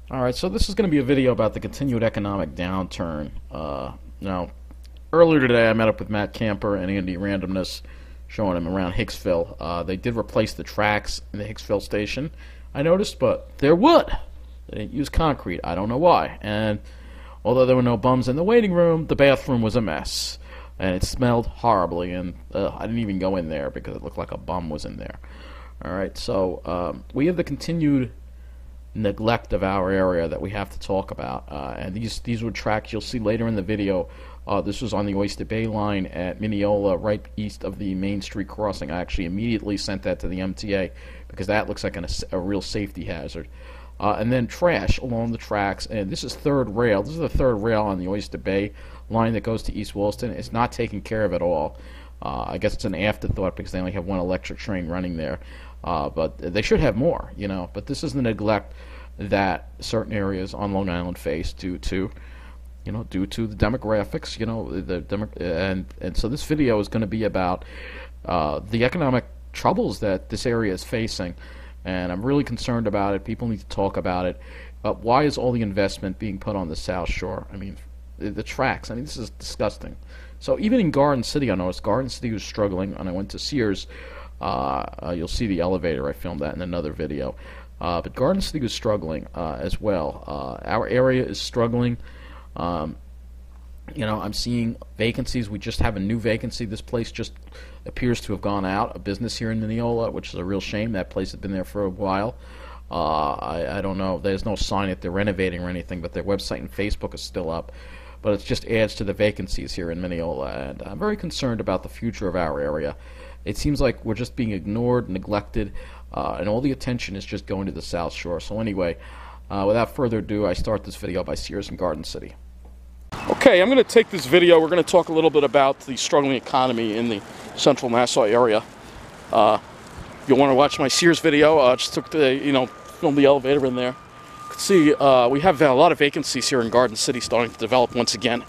All right, so this is going to be a video about the continued economic downturn. Now, earlier today I met up with Matt Camper and Andy Randomness, showing him around Hicksville. They did replace the tracks in the Hicksville station, I noticed, but they're wood. They didn't use concrete. I don't know why. And although there were no bums in the waiting room, the bathroom was a mess. And it smelled horribly, and I didn't even go in there because it looked like a bum was in there. All right, so we have the continued neglect of our area that we have to talk about, and these were tracks you'll see later in the video. This was on the Oyster Bay line at Mineola, right east of the Main Street crossing. I actually immediately sent that to the MTA because that looks like a real safety hazard. And then trash along the tracks, and this is third rail. This is the third rail on the Oyster Bay line that goes to East Williston. It's not taken care of at all. I guess it's an afterthought because they only have one electric train running there. But they should have more, you know. But this is the neglect that certain areas on Long Island face due to the demographics, and so this video is going to be about the economic troubles that this area is facing, and I'm really concerned about it. People need to talk about it. Why is all the investment being put on the South Shore? I mean, the tracks. I mean, this is disgusting. So even in Garden City, I noticed Garden City was struggling, and I went to Sears. You'll see the elevator. I filmed that in another video. But Garden City was struggling as well. Our area is struggling. I'm seeing vacancies. We just have a new vacancy. This place just appears to have gone out of business here in Mineola, which is a real shame. That place has been there for a while. I don't know. There's no sign that they're renovating or anything, but their website and Facebook is still up. But it just adds to the vacancies here in Mineola, and I'm very concerned about the future of our area. It seems like we're just being ignored, neglected, and all the attention is just going to the South Shore. So anyway, without further ado, I start this video by Sears and Garden City. Okay, I'm going to take this video. We're going to talk a little bit about the struggling economy in the central Nassau area. You'll want to watch my Sears video. Just took the, filmed the elevator in there. You can see we have a lot of vacancies here in Garden City starting to develop once again.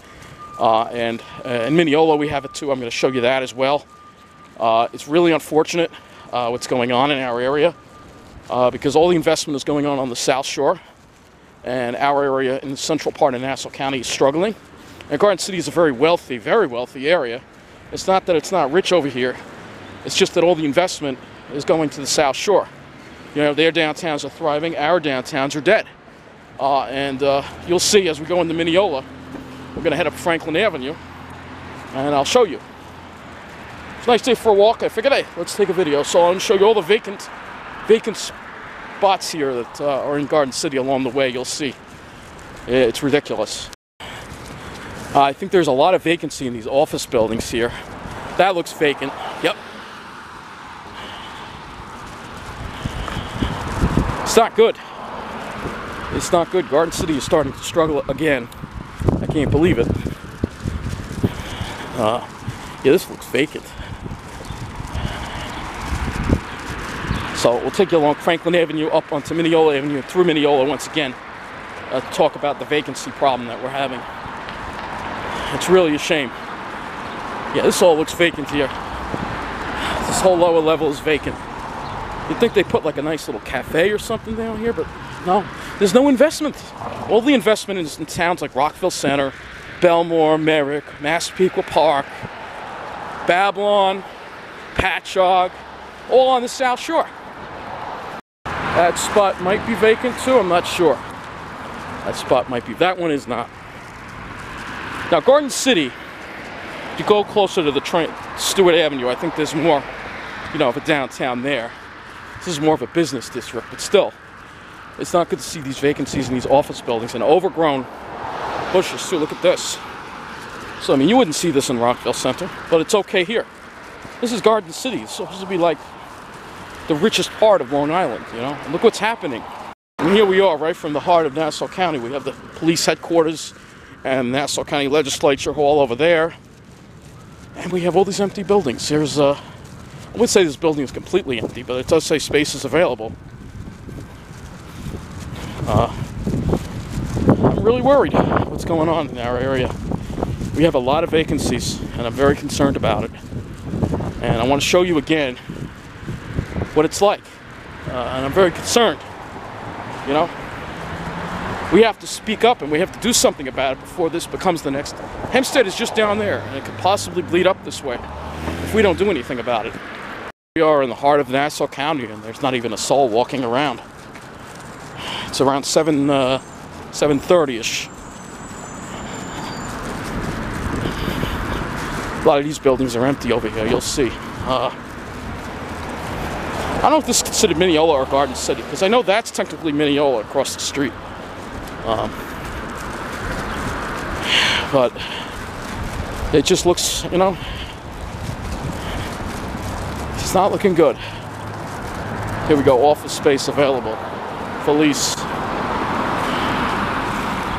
And in Mineola we have it too. I'm going to show you that as well. It's really unfortunate what's going on in our area because all the investment is going on the South Shore, and our area in the central part of Nassau County is struggling. And Garden City is a very wealthy area. It's not that it's not rich over here. It's just that all the investment is going to the South Shore. Their downtowns are thriving. Our downtowns are dead. And you'll see as we go into Mineola, we're going to head up Franklin Avenue, and I'll show you. It's a nice day for a walk. I figured, hey, let's take a video. So I'm going to show you all the vacant spots here that are in Garden City along the way. You'll see. It's ridiculous. I think there's a lot of vacancy in these office buildings here. That looks vacant. Yep. It's not good. It's not good. Garden City is starting to struggle again. I can't believe it. Yeah, this looks vacant. So we'll take you along Franklin Avenue up onto Mineola Avenue, through Mineola once again, to talk about the vacancy problem that we're having. It's really a shame. Yeah, this all looks vacant here. This whole lower level is vacant. You'd think they put like a nice little cafe or something down here, but no, there's no investment. All the investment is in towns like Rockville Center, Belmore, Merrick, Massapequa Park, Babylon, Patchogue, all on the South Shore. That spot might be vacant too, I'm not sure. That spot might be, that one is not. Now Garden City, if you go closer to the Stewart Avenue, I think there's more, of a downtown there. This is more of a business district, but still, it's not good to see these vacancies in these office buildings and overgrown bushes too. Look at this. So, you wouldn't see this in Rockville Center, but it's okay here. This is Garden City. It's supposed to be like the richest part of Long Island, And look what's happening. And here we are, right from the heart of Nassau County. We have the police headquarters and Nassau County Legislature Hall over there. And we have all these empty buildings. There's, I would say this building is completely empty, but it does say space is available. I'm really worried what's going on in our area. We have a lot of vacancies, and I'm very concerned about it. And I want to show you again what it's like. And I'm very concerned, We have to speak up and we have to do something about it before this becomes the next. Hempstead is just down there, and it could possibly bleed up this way if we don't do anything about it. We are in the heart of Nassau County, and there's not even a soul walking around. It's around 7:30-ish. A lot of these buildings are empty over here, you'll see. I don't know if this is considered Mineola or Garden City, because I know that's technically Mineola across the street. But it just looks, you know, it's not looking good. Here we go, office space available for lease.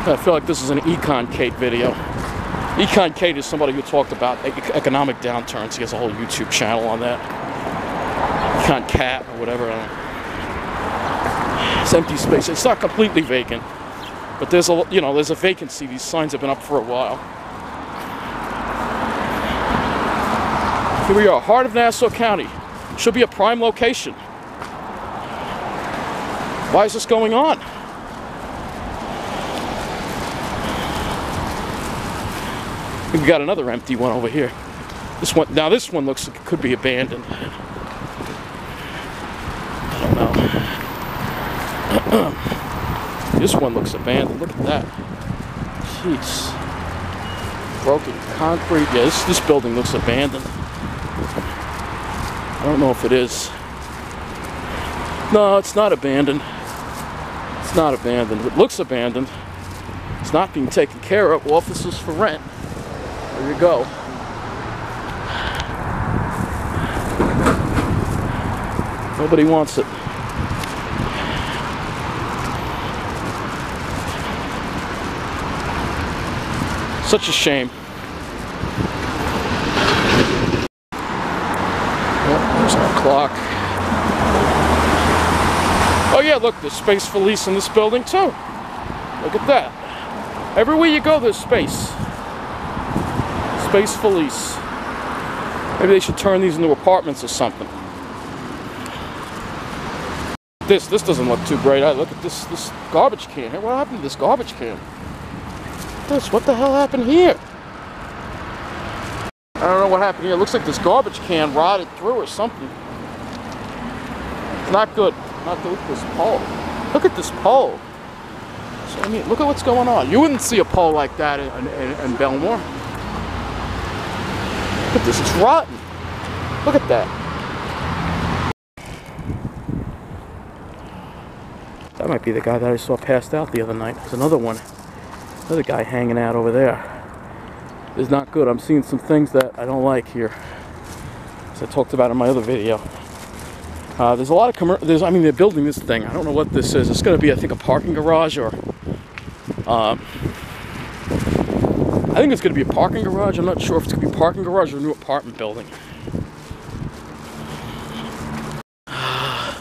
I feel like this is an Econ Kate video. Econ Kate is somebody who talked about economic downturns. He has a whole YouTube channel on that. Econ Cat or whatever. It's empty space. It's not completely vacant, but there's a, you know, there's a vacancy. These signs have been up for a while. Here we are, heart of Nassau County. Should be a prime location. Why is this going on? We've got another empty one over here. This one, now this one looks like it could be abandoned. I don't know. This one looks abandoned. Look at that. Jeez. Broken concrete. Yeah, this building looks abandoned. I don't know if it is. No, it's not abandoned. It's not abandoned. It looks abandoned. It's not being taken care of. Offices for rent. There you go. Nobody wants it. Such a shame. Oh, there's our clock. Oh yeah, look, there's space for lease in this building too. Look at that. Everywhere you go, there's space. Space for lease. Maybe they should turn these into apartments or something. This doesn't look too great. Look at this garbage can. Hey, what happened to this garbage can? What the hell happened here? I don't know what happened here. It looks like this garbage can rotted through or something. It's not good. Not good. Look at this pole. Look at this pole. So, I mean, look at what's going on. You wouldn't see a pole like that in Belmore. Look at this. It's rotten. Look at that. That might be the guy that I saw passed out the other night. There's another one. Another guy hanging out over there. It's not good. I'm seeing some things that I don't like here, as I talked about in my other video. There's a lot of I mean, they're building this thing. I don't know what this is. It's going to be, I think, a parking garage, or I think it's going to be a parking garage. I'm not sure if it's going to be a parking garage or a new apartment building. I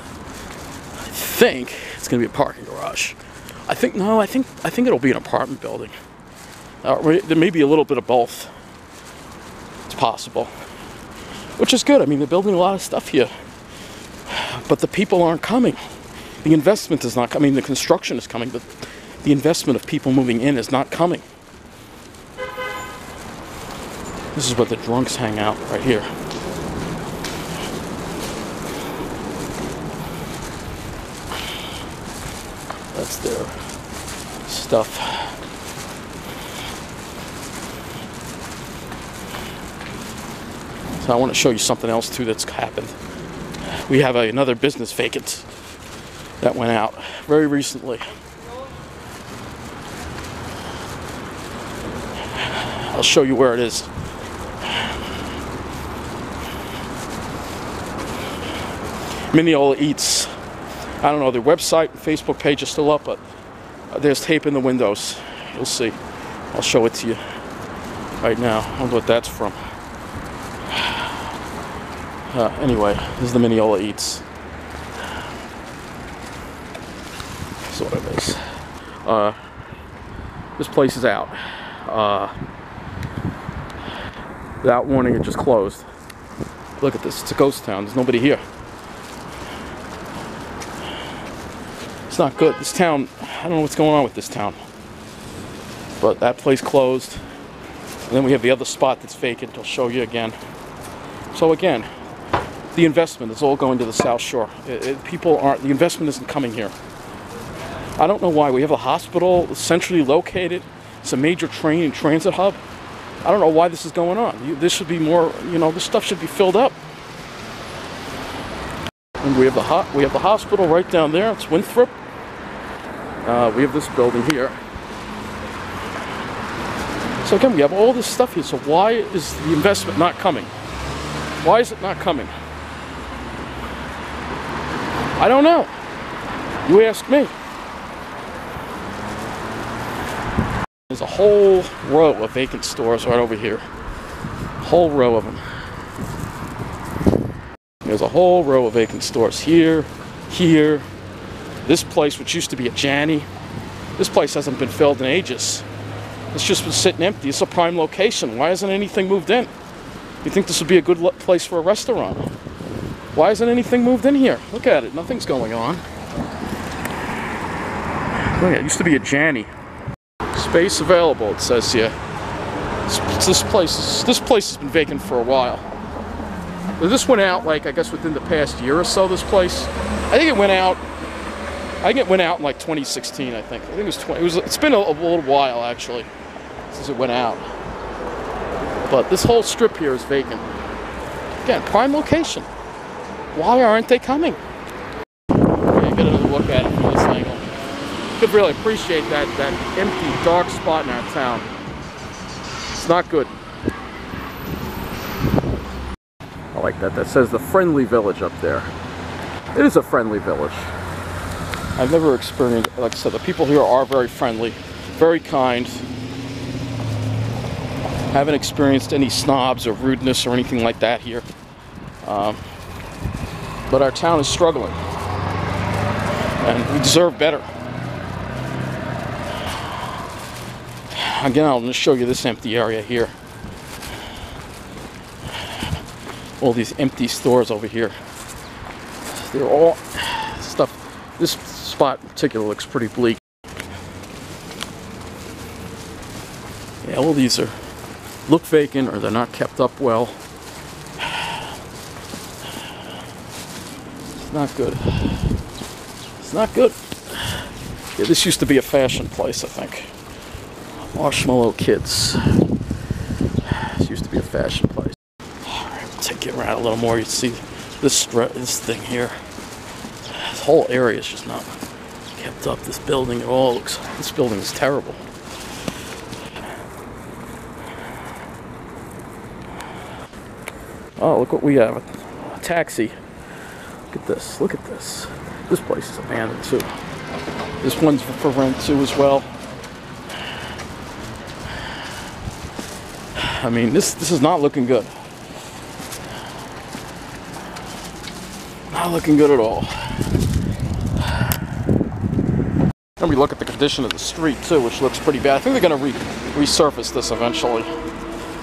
think it's going to be a parking garage. I think it'll be an apartment building. There may be a little bit of both. It's possible. Which is good. I mean, they're building a lot of stuff here. But the people aren't coming. The investment is not coming. The construction is coming, but the investment of people moving in is not coming. This is where the drunks hang out, right here. That's their stuff. So I want to show you something else too that's happened. We have another business vacant that went out very recently. I'll show you where it is. Mineola Eats. I don't know, their website and Facebook page is still up, but there's tape in the windows. You'll see. I'll show it to you right now. I don't know what that's from. Anyway, this is the Mineola Eats. That's what it is. This place is out. Without warning, it just closed. Look at this. It's a ghost town. There's nobody here. There's It's not good. This town, I don't know what's going on with this town. But that place closed. And then we have the other spot that's vacant. I'll show you again. So again, the investment is all going to the South Shore. The investment isn't coming here. I don't know why. We have a hospital centrally located. It's a major train and transit hub. I don't know why this is going on. This should be more, this stuff should be filled up. And we have the hospital right down there. It's Winthrop. We have this building here. So again, we have all this stuff here. So why is the investment not coming? Why is it not coming? I don't know. You ask me. There's a whole row of vacant stores right over here. A whole row of them. There's a whole row of vacant stores here, here. This place, which used to be a Janny, this place hasn't been filled in ages. It's just been sitting empty. It's a prime location. Why hasn't anything moved in? You think this would be a good place for a restaurant? Why hasn't anything moved in here? Look at it. Nothing's going on. Look, it used to be a Janny. Space available, it says here. This place has been vacant for a while. This went out, like, I guess within the past year or so, this place. I think it went out in like 2016, I think. It's been a little while, actually, since it went out. But this whole strip here is vacant. Again, prime location. Why aren't they coming? Okay, get another look at it from this angle. Could really appreciate that empty, dark spot in our town. It's not good. I like that. That says the friendly village up there. It is a friendly village. I've never experienced, like I said, the people here are very friendly, very kind. Haven't experienced any snobs or rudeness or anything like that here. But our town is struggling. And we deserve better. Again, I'll just show you this empty area here. All these empty stores over here. They're all stuff. This spot in particular looks pretty bleak. Yeah, all these look vacant or they're not kept up well. It's not good. It's not good. Yeah, this used to be a fashion place, I think. Marshmallow Kids. This used to be a fashion place. Alright, we'll take it around a little more. You see this thing here. This whole area is just not kept up. This building, this building is terrible. Oh, look what we have. A taxi. Look at this. Look at this. This place is abandoned too. This one's for rent too as well. I mean, this is not looking good. Not looking good at all. And we look at the condition of the street too, which looks pretty bad. I think they're going to resurface this eventually.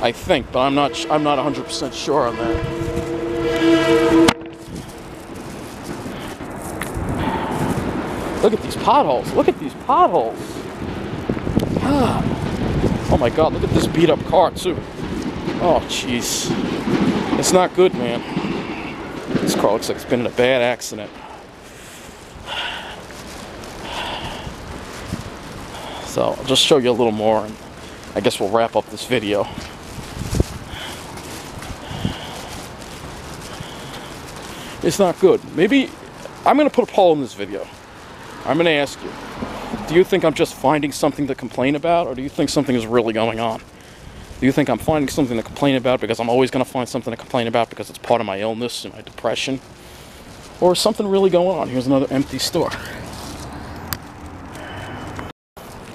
I think, but I'm not 100% sure on that. Look at these potholes. Look at these potholes. God. Oh my God, look at this beat up car too. Oh jeez. It's not good, man. This car looks like it's been in a bad accident. So I'll just show you a little more and I guess we'll wrap up this video. It's not good. Maybe I'm going to put a poll in this video. I'm going to ask you, do you think I'm just finding something to complain about, or do you think something is really going on? Do you think I'm finding something to complain about because I'm always going to find something to complain about because it's part of my illness and my depression? Or is something really going on? Here's another empty store.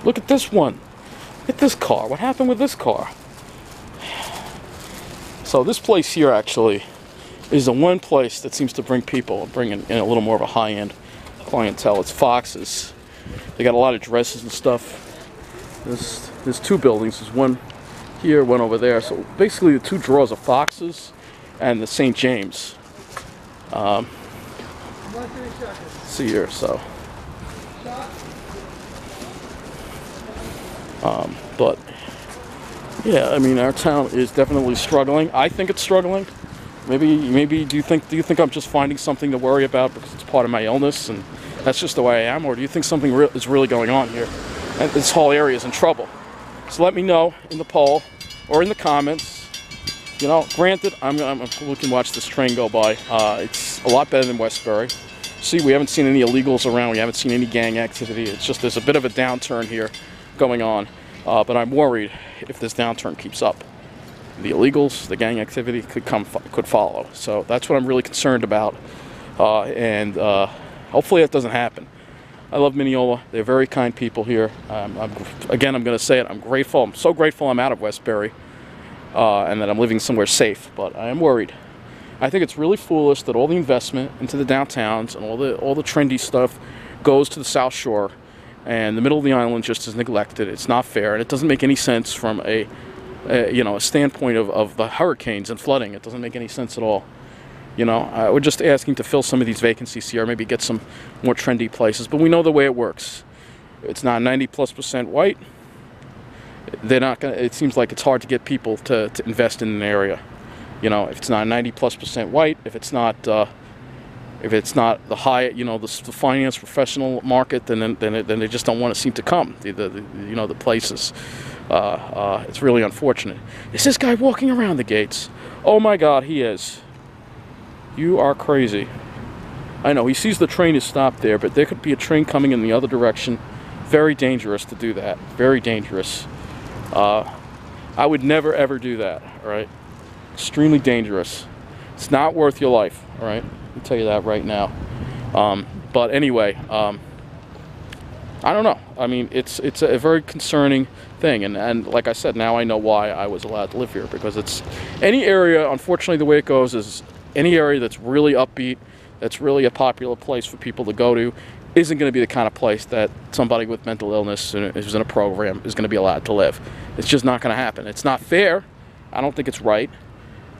Look at this one. Look at this car. What happened with this car? So this place here actually is the one place that seems to bring in a little more of a high-end clientele. It's Fox's. They got a lot of dresses and stuff. There's two buildings. There's one here, one over there. So basically the two drawers are Fox's and the St. James. See here, so But yeah, I mean, our town is definitely struggling. I think it's struggling. Maybe do you think I'm just finding something to worry about because it's part of my illness and that's just the way I am, or do you think something is really going on here and this whole area is in trouble? So let me know in the poll or in the comments. You know, granted, we can watch this train go by. It's a lot better than Westbury. See, we haven't seen any illegals around. We haven't seen any gang activity. It's just there's a bit of a downturn here going on. But I'm worried if this downturn keeps up. The illegals, the gang activity could follow. So that's what I'm really concerned about. And hopefully that doesn't happen. I love Mineola. They're very kind people here. Again, I'm going to say it. I'm grateful. I'm so grateful I'm out of Westbury and that I'm living somewhere safe. But I am worried. I think it's really foolish that all the investment into the downtowns and all the trendy stuff goes to the South Shore. And the middle of the island just is neglected. It's not fair, and it doesn't make any sense from a standpoint of the hurricanes and flooding. It doesn't make any sense at all. You know, we're just asking to fill some of these vacancies here, maybe get some more trendy places. But we know the way it works. It's not 90+% white. They're not gonna. It seems like it's hard to get people to invest in an area. You know, if it's not 90+% white, if it's not the high, you know, the finance professional market, then they just don't want to seem to come. The places. It's really unfortunate. Is this guy walking around the gates? Oh my God, he is. You are crazy. I know he sees the train is stopped there, but there could be a train coming in the other direction. Very dangerous to do that. Very dangerous. I would never ever do that. All right. Extremely dangerous. It's not worth your life. All right. I'll tell you that right now. But anyway, I don't know. I mean, it's a very concerning thing, and like I said, now I know why I was allowed to live here, because it's any area. Unfortunately, the way it goes is any area that's really upbeat, that's really a popular place for people to go to, isn't going to be the kind of place that somebody with mental illness who's in a program is going to be allowed to live. It's just not going to happen. It's not fair. I don't think it's right.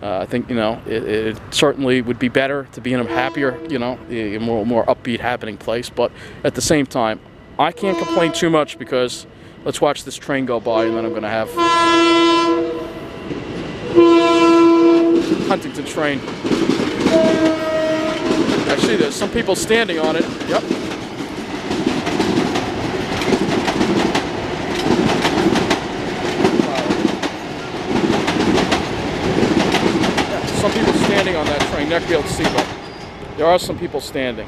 I think, you know, it certainly would be better to be in a happier, you know, a more upbeat happening place. But at the same time, I can't complain too much because let's watch this train go by and then I'm going to have Huntington train. Actually, there's some people standing on it. Yep. Some people standing on that train. You're not going to be able to see, but there are some people standing.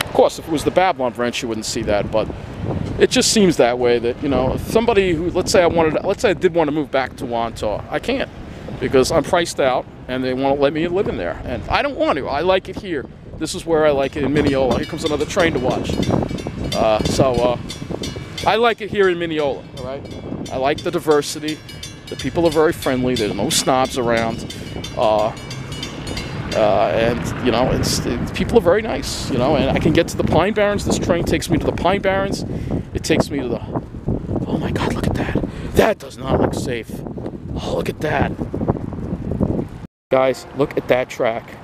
Of course, if it was the Babylon branch, you wouldn't see that, but it just seems that way. That, you know, somebody who, let's say I did want to move back to Nassau, I can't because I'm priced out, and they won't let me live in there, and I don't want to. I like it here. This is where I like it in Mineola. Here comes another train to watch. I like it here in Mineola. All right, I like the diversity. The people are very friendly. There's no snobs around, and you know, people are very nice. You know, and I can get to the Pine Barrens. This train takes me to the Pine Barrens. It takes me to the. Oh my God! Look at that. That does not look safe. Oh, look at that, guys! Look at that track.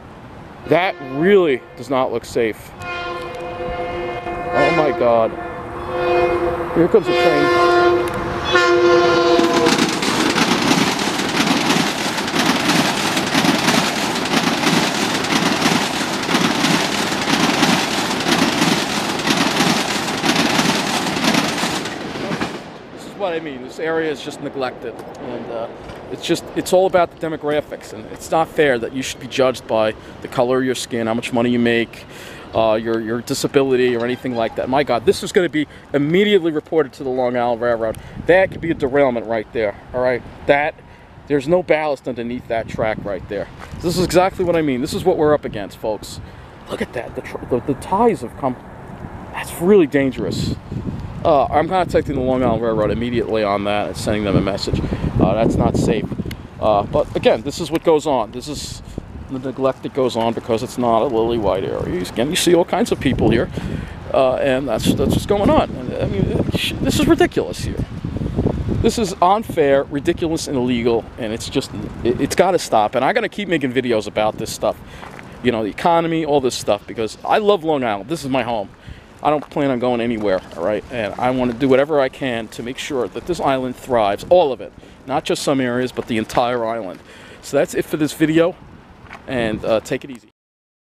That really does not look safe. Oh my God! Here comes the train. What I mean, this area is just neglected, and it's all about the demographics, and it's not fair that you should be judged by the color of your skin, how much money you make, your disability, or anything like that. My God, this is going to be immediately reported to the Long Island Railroad. That could be a derailment right there. All right, there's no ballast underneath that track right there. This is exactly what I mean. This is what we're up against, folks. Look at that. The ties have come. That's really dangerous. I'm contacting the Long Island Railroad immediately on that and sending them a message. That's not safe. But again, this is what goes on. This is the neglect that goes on because it's not a lily white area. Again, you see all kinds of people here, and that's what's going on. And, I mean, this is ridiculous here. This is unfair, ridiculous, and illegal, and it's got to stop. And I'm going to keep making videos about this stuff. you know, the economy, all this stuff, because I love Long Island. This is my home. I don't plan on going anywhere, all right? And I want to do whatever I can to make sure that this island thrives, all of it, not just some areas, but the entire island. So that's it for this video, and take it easy.